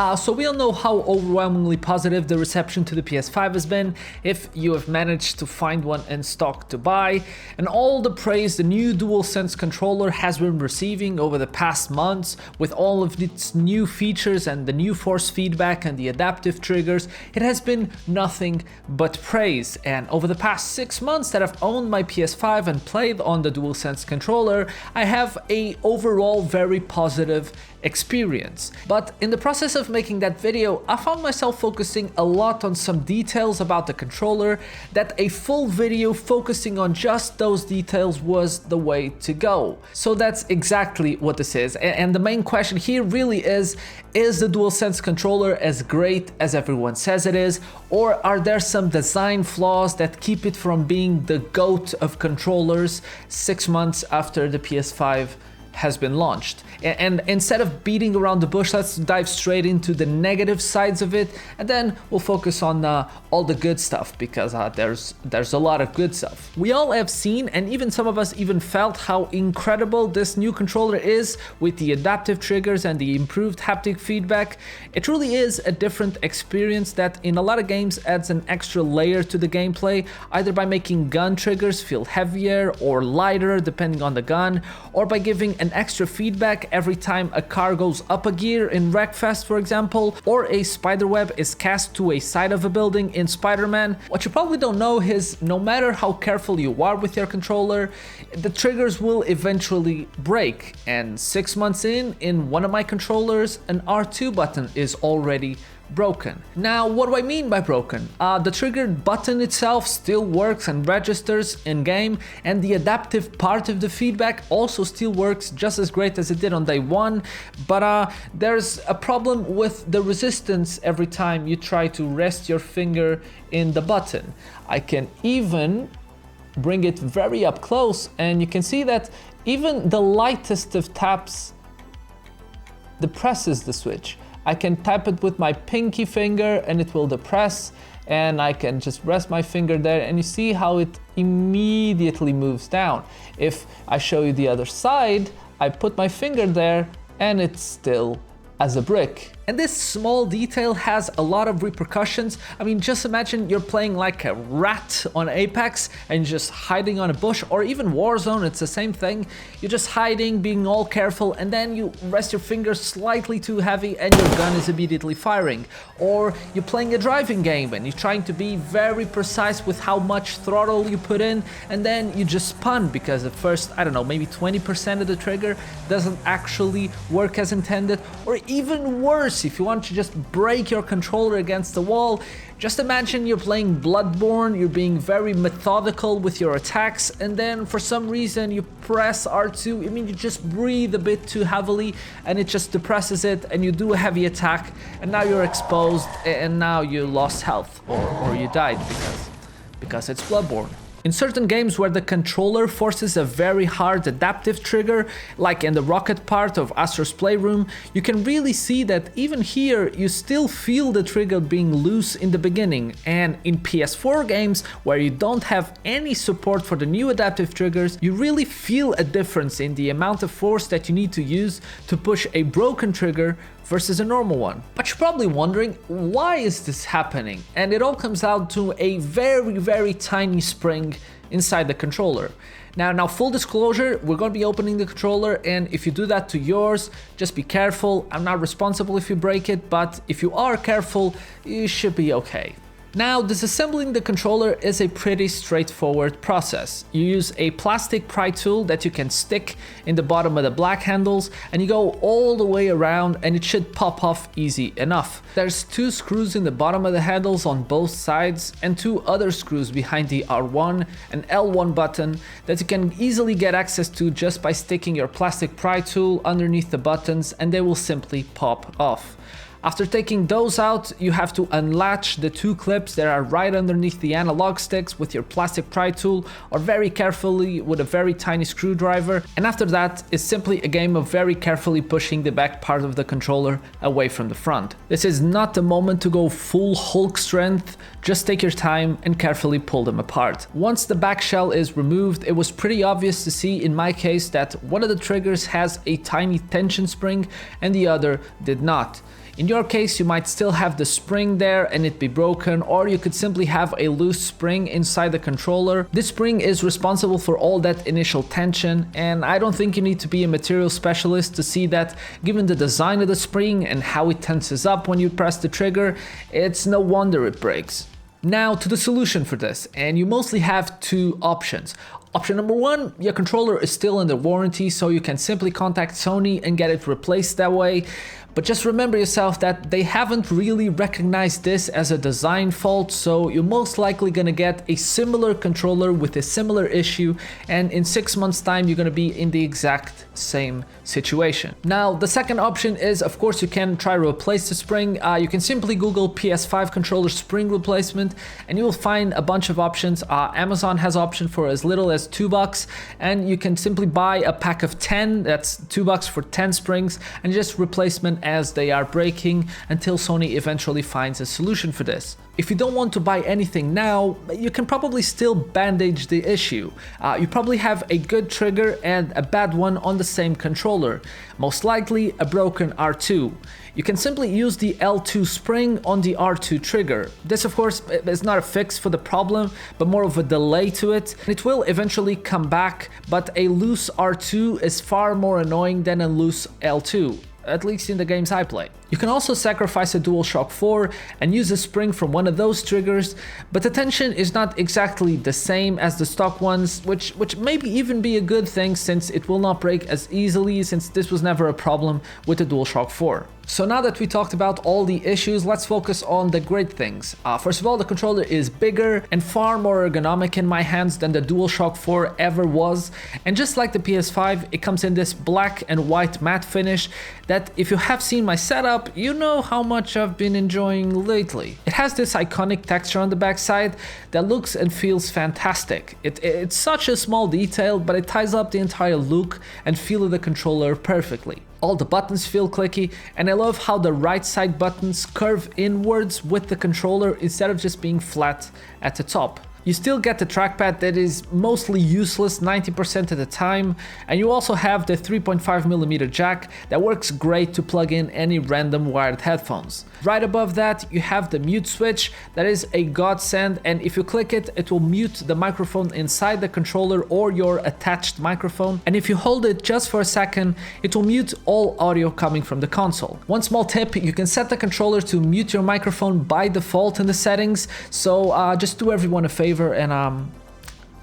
So we all know how overwhelmingly positive the reception to the PS5 has been, if you have managed to find one in stock to buy, and all the praise the new DualSense controller has been receiving over the past months with all of its new features and the new force feedback and the adaptive triggers. It has been nothing but praise, and over the past 6 months that I've owned my PS5 and played on the DualSense controller, I have a overall very positive experience. But in the process of making that video, I found myself focusing a lot on some details about the controller that a full video focusing on just those details was the way to go. So that's exactly what this is. And the main question here really is the DualSense controller as great as everyone says it is, or are there some design flaws that keep it from being the GOAT of controllers 6 months after the PS5 has been launched? And instead of beating around the bush, let's dive straight into the negative sides of it, and then we'll focus on all the good stuff, because there's a lot of good stuff. We all have seen, and even some of us even felt, how incredible this new controller is with the adaptive triggers and the improved haptic feedback. It truly is a different experience that in a lot of games adds an extra layer to the gameplay, either by making gun triggers feel heavier or lighter depending on the gun, or by giving an extra feedback every time a car goes up a gear in Wreckfest, for example, or a spiderweb is cast to a side of a building in Spider-Man. What you probably don't know is no matter how careful you are with your controller, the triggers will eventually break. And 6 months in one of my controllers, an R2 button is already broken. Now, what do I mean by broken? The trigger button itself still works and registers in game, and the adaptive part of the feedback also still works just as great as it did on day one, but there's a problem with the resistance every time you try to rest your finger in the button. I can even bring it very up close, and you can see that even the lightest of taps depresses the switch. I can tap it with my pinky finger and it will depress, and I can just rest my finger there and you see how it immediately moves down. If I show you the other side, I put my finger there and it's still as a brick. And this small detail has a lot of repercussions. I mean, just imagine you're playing like a rat on Apex and just hiding on a bush, or even Warzone, it's the same thing. You're just hiding, being all careful, and then you rest your finger slightly too heavy and your gun is immediately firing. Or you're playing a driving game and you're trying to be very precise with how much throttle you put in, and then you just spun because the first, I don't know, maybe 20% of the trigger doesn't actually work as intended. Or even worse, if you want to just break your controller against the wall, just imagine you're playing Bloodborne, you're being very methodical with your attacks, and then for some reason you press R2, I mean, you just breathe a bit too heavily and it just depresses it, and you do a heavy attack and now you're exposed and now you lost health, or you died because it's Bloodborne. In certain games where the controller forces a very hard adaptive trigger, like in the rocket part of Astro's Playroom, you can really see that even here you still feel the trigger being loose in the beginning. And in PS4 games, where you don't have any support for the new adaptive triggers, you really feel a difference in the amount of force that you need to use to push a broken trigger versus a normal one. But you're probably wondering, why is this happening? And it all comes down to a very tiny spring inside the controller. Now full disclosure, we're going to be opening the controller, and if you do that to yours, just be careful. I'm not responsible if you break it, but if you are careful, you should be okay. Now, disassembling the controller is a pretty straightforward process. You use a plastic pry tool that you can stick in the bottom of the black handles, and you go all the way around and it should pop off easy enough. There's 2 screws in the bottom of the handles on both sides and 2 other screws behind the R1 and L1 button that you can easily get access to just by sticking your plastic pry tool underneath the buttons, and they will simply pop off. After taking those out, you have to unlatch the 2 clips that are right underneath the analog sticks with your plastic pry tool, or very carefully with a very tiny screwdriver, and after that it's simply a game of very carefully pushing the back part of the controller away from the front. This is not the moment to go full Hulk strength, just take your time and carefully pull them apart. Once the back shell is removed, it was pretty obvious to see in my case that one of the triggers has a tiny tension spring and the other did not. In your case, you might still have the spring there and it be broken, or you could simply have a loose spring inside the controller. This spring is responsible for all that initial tension, and I don't think you need to be a material specialist to see that given the design of the spring and how it tenses up when you press the trigger, it's no wonder it breaks. Now to the solution for this, and you mostly have two options. Option number one, your controller is still under warranty, so you can simply contact Sony and get it replaced that way. But just remember yourself that they haven't really recognized this as a design fault, so you're most likely gonna get a similar controller with a similar issue, and in 6 months time you're gonna be in the exact same situation. Now the second option is, of course, you can try to replace the spring. You can simply Google PS5 controller spring replacement and you will find a bunch of options. Amazon has option for as little as $2, and you can simply buy a pack of 10, that's $2 for 10 springs, and just replacement as they are breaking until Sony eventually finds a solution for this. If you don't want to buy anything now, you can probably still bandage the issue. You probably have a good trigger and a bad one on the same controller, most likely a broken R2. You can simply use the L2 spring on the R2 trigger. This of course is not a fix for the problem, but more of a delay to it. It will eventually come back, but a loose R2 is far more annoying than a loose L2. At least in the games I play. You can also sacrifice a DualShock 4 and use a spring from one of those triggers, but the tension is not exactly the same as the stock ones, which maybe even be a good thing since it will not break as easily, since this was never a problem with the DualShock 4. So now that we talked about all the issues, let's focus on the great things. First of all, the controller is bigger and far more ergonomic in my hands than the DualShock 4 ever was. And just like the PS5, it comes in this black and white matte finish that if you have seen my setup, you know how much I've been enjoying lately. It has this iconic texture on the backside that looks and feels fantastic. It's such a small detail, but it ties up the entire look and feel of the controller perfectly. All the buttons feel clicky, and I love how the right side buttons curve inwards with the controller instead of just being flat at the top. You still get the trackpad that is mostly useless 90% of the time, and you also have the 3.5mm jack that works great to plug in any random wired headphones. Right above that you have the mute switch that is a godsend, and if you click it, it will mute the microphone inside the controller or your attached microphone, and if you hold it just for a second, it will mute all audio coming from the console. One small tip, you can set the controller to mute your microphone by default in the settings, so just do everyone a favor and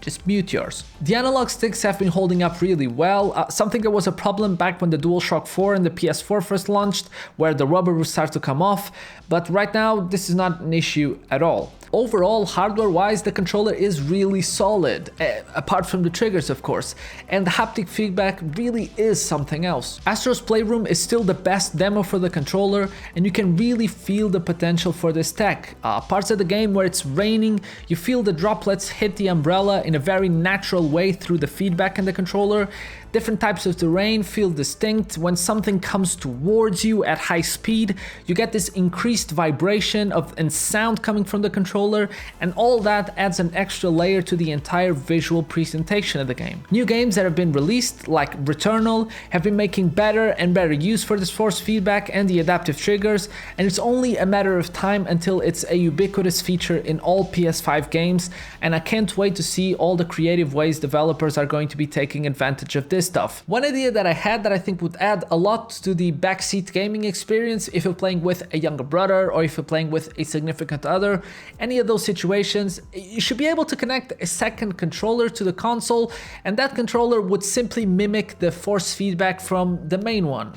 just mute yours. The analog sticks have been holding up really well, something that was a problem back when the DualShock 4 and the PS4 first launched, where the rubber would start to come off, but right now this is not an issue at all. Overall, hardware-wise, the controller is really solid, apart from the triggers of course, and the haptic feedback really is something else. Astro's Playroom is still the best demo for the controller, and you can really feel the potential for this tech. Parts of the game where it's raining, you feel the droplets hit the umbrella in a very natural way through the feedback in the controller. Different types of terrain feel distinct. When something comes towards you at high speed, you get this increased vibration and sound coming from the controller, and all that adds an extra layer to the entire visual presentation of the game. New games that have been released, like Returnal, have been making better and better use for this force feedback and the adaptive triggers, and it's only a matter of time until it's a ubiquitous feature in all PS5 games, and I can't wait to see all the creative ways developers are going to be taking advantage of this stuff. One idea that I had that I think would add a lot to the backseat gaming experience if you're playing with a younger brother or if you're playing with a significant other, any of those situations, you should be able to connect a second controller to the console, and that controller would simply mimic the force feedback from the main one.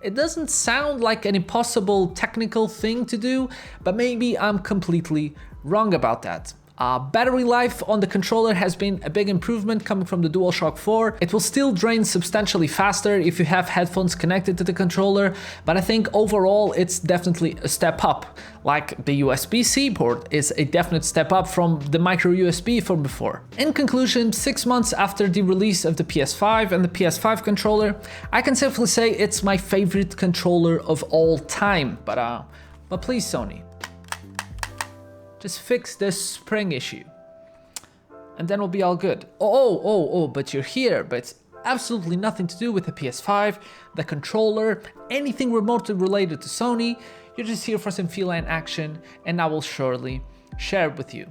It doesn't sound like an impossible technical thing to do, but maybe I'm completely wrong about that. Battery life on the controller has been a big improvement coming from the DualShock 4. It will still drain substantially faster if you have headphones connected to the controller, but I think overall it's definitely a step up. Like the USB-C port is a definite step up from the micro USB from before. In conclusion, 6 months after the release of the PS5 and the PS5 controller, I can safely say it's my favorite controller of all time. But please, Sony, just fix this spring issue, and then we'll be all good. Oh, but you're here, but absolutely nothing to do with the PS5, the controller, anything remotely related to Sony, you're just here for some Feline action, and I will surely share it with you.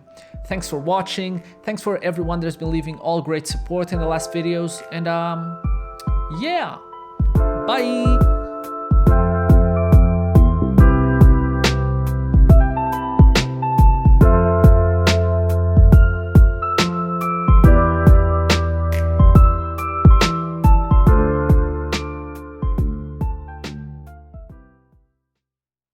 Thanks for watching. Thanks for everyone that's been leaving all great support in the last videos. And yeah, bye.